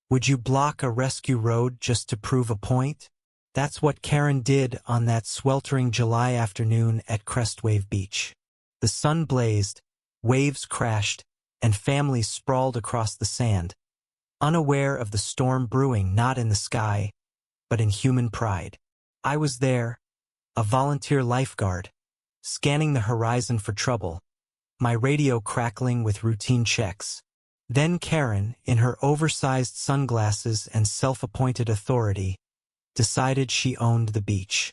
Would you block a rescue road just to prove a point? That's what Karen did on that sweltering July afternoon at Crestwave Beach. The sun blazed, waves crashed, and families sprawled across the sand, unaware of the storm brewing not in the sky, but in human pride. I was there, a volunteer lifeguard, scanning the horizon for trouble, my radio crackling with routine checks. Then Karen, in her oversized sunglasses and self-appointed authority, decided she owned the beach.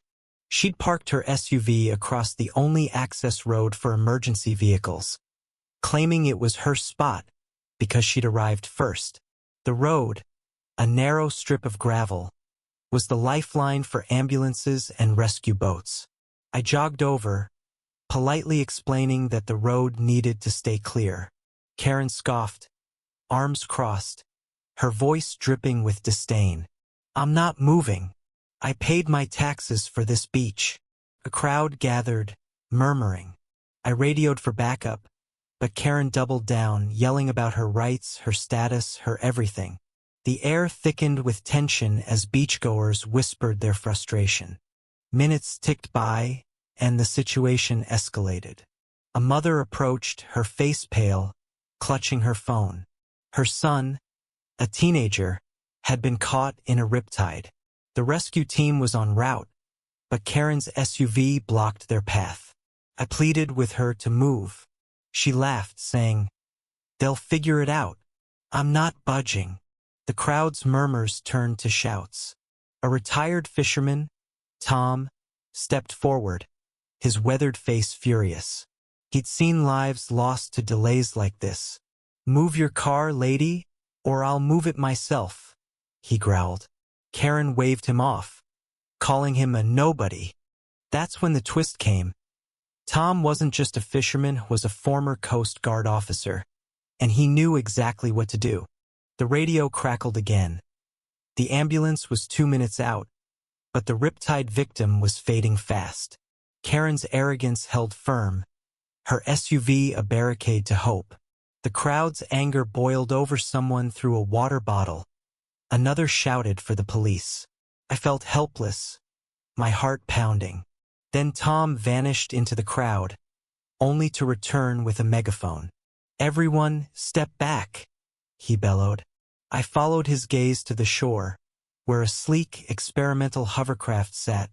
She'd parked her SUV across the only access road for emergency vehicles, claiming it was her spot because she'd arrived first. The road, a narrow strip of gravel, was the lifeline for ambulances and rescue boats. I jogged over, politely explaining that the road needed to stay clear. Karen scoffed, arms crossed, her voice dripping with disdain. "I'm not moving. I paid my taxes for this beach." A crowd gathered, murmuring. I radioed for backup, but Karen doubled down, yelling about her rights, her status, her everything. The air thickened with tension as beachgoers whispered their frustration. Minutes ticked by, and the situation escalated. A mother approached, her face pale, clutching her phone. Her son, a teenager, had been caught in a riptide. The rescue team was en route, but Karen's SUV blocked their path. I pleaded with her to move. She laughed, saying, "They'll figure it out." "I'm not budging." The crowd's murmurs turned to shouts. A retired fisherman, Tom, stepped forward, his weathered face furious. He'd seen lives lost to delays like this. "Move your car, lady, or I'll move it myself," he growled. Karen waved him off, calling him a nobody. That's when the twist came. Tom wasn't just a fisherman, was a former Coast Guard officer, and he knew exactly what to do. The radio crackled again. The ambulance was 2 minutes out, but the riptide victim was fading fast. Karen's arrogance held firm, her SUV a barricade to hope. The crowd's anger boiled over. Someone threw a water bottle. Another shouted for the police. I felt helpless, my heart pounding. Then Tom vanished into the crowd, only to return with a megaphone. "Everyone, step back," he bellowed. I followed his gaze to the shore, where a sleek, experimental hovercraft sat,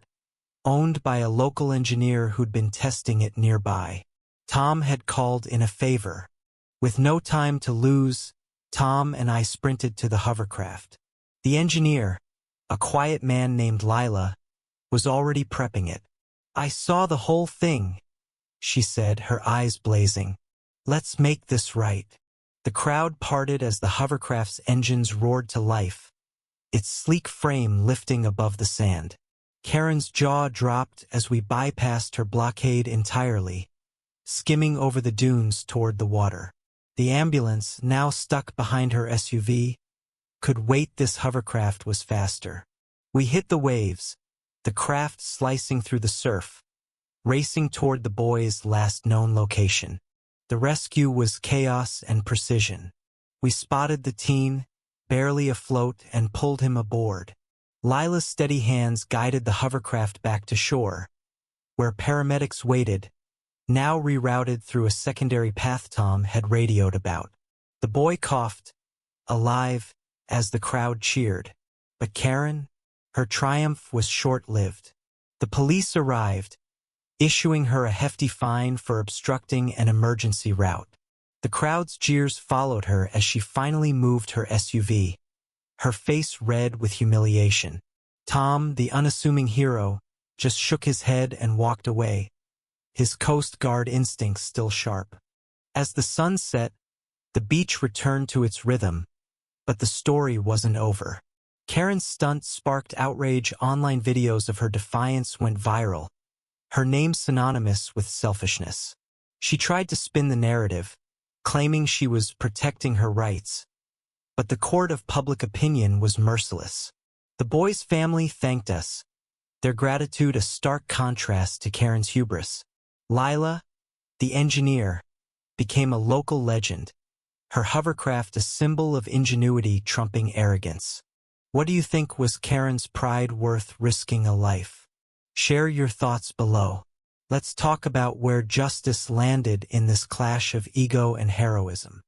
owned by a local engineer who'd been testing it nearby. Tom had called in a favor. With no time to lose, Tom and I sprinted to the hovercraft. The engineer, a quiet man named Lila, was already prepping it. "I saw the whole thing," she said, her eyes blazing. "Let's make this right." The crowd parted as the hovercraft's engines roared to life, its sleek frame lifting above the sand. Karen's jaw dropped as we bypassed her blockade entirely, skimming over the dunes toward the water. The ambulance, now stuck behind her SUV, could wait. This hovercraft was faster. We hit the waves, the craft slicing through the surf, racing toward the boys' last known location. The rescue was chaos and precision. We spotted the teen, barely afloat, and pulled him aboard. Lila's steady hands guided the hovercraft back to shore, where paramedics waited, now rerouted through a secondary path Tom had radioed about. The boy coughed, alive, as the crowd cheered. But Karen, her triumph was short-lived. The police arrived, issuing her a hefty fine for obstructing an emergency route. The crowd's jeers followed her as she finally moved her SUV, her face red with humiliation. Tom, the unassuming hero, just shook his head and walked away, his Coast Guard instincts still sharp. As the sun set, the beach returned to its rhythm, but the story wasn't over. Karen's stunt sparked outrage. Online videos of her defiance went viral, her name synonymous with selfishness. She tried to spin the narrative, claiming she was protecting her rights, but the court of public opinion was merciless. The boy's family thanked us, their gratitude a stark contrast to Karen's hubris. Lila, the engineer, became a local legend, her hovercraft a symbol of ingenuity trumping arrogance. What do you think was Karen's pride worth risking a life? Share your thoughts below. Let's talk about where justice landed in this clash of ego and heroism.